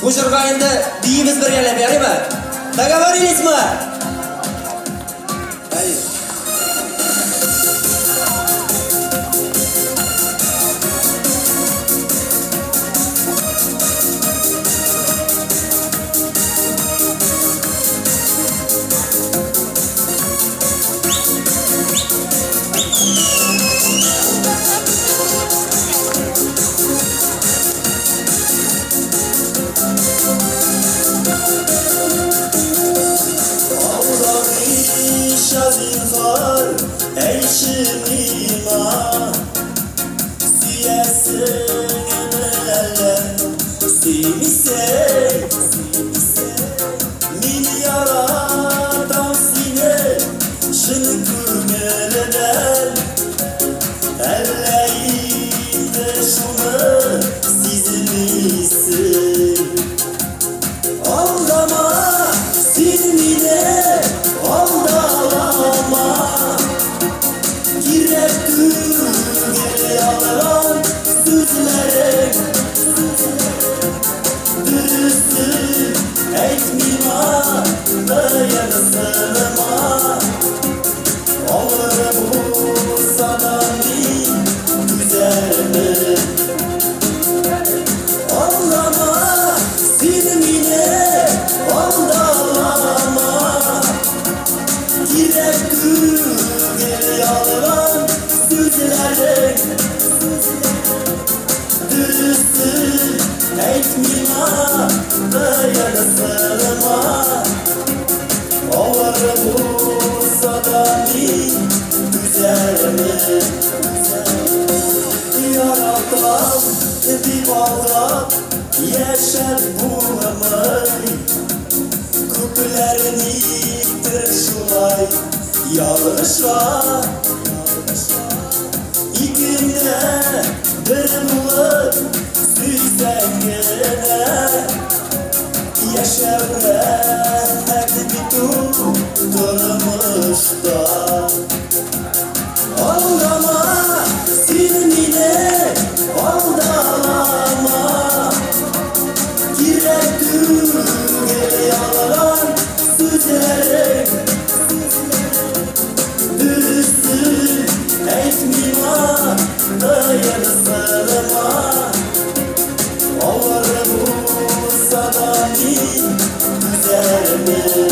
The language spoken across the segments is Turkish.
Bu jurgayında deyimiz bir yerle vereyim mi? Doговорились mi? Hayır. Yaşar bulamay Kuplerini şulay Yalışa İkinde bir bulut Süysen gene Yaşar hadi bütün durmuşta Aldama silmine aldama Yalan sözlerim Dürüstlük etmima dayanırma Olur bu sabahın üzerine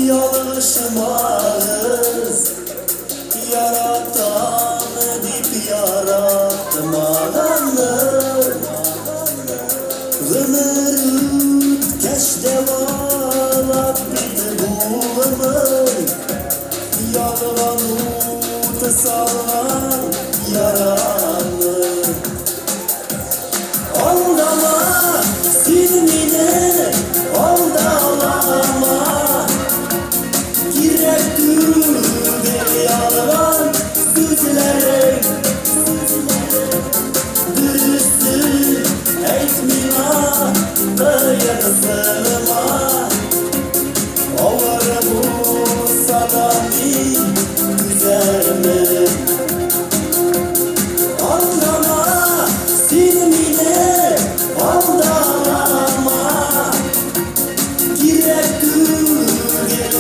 Yalışmalıyız Yaratan edip yaratmalanır Ömür geçte valat bir bulunur Yalan utısallar yaranır Aldama silmine aldalama Yalan sözlerim Dürüstlük etmina dayanırma Olur bu sabahın üzerine Aldama silmine aldalama Girektir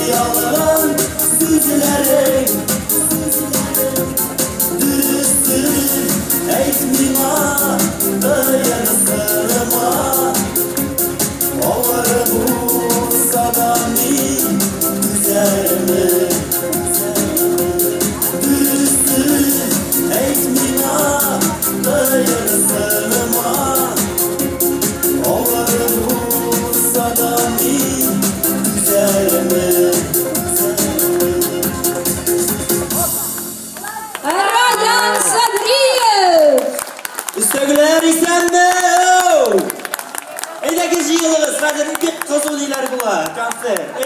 yalan sözlerim Dürüstlük etmima dayanırma Olur bu sabahın üzerine Dürüstlük etmima dayanırma Olur bu sabahın üzerine İstekler istenme. Eyvallah. Konsert.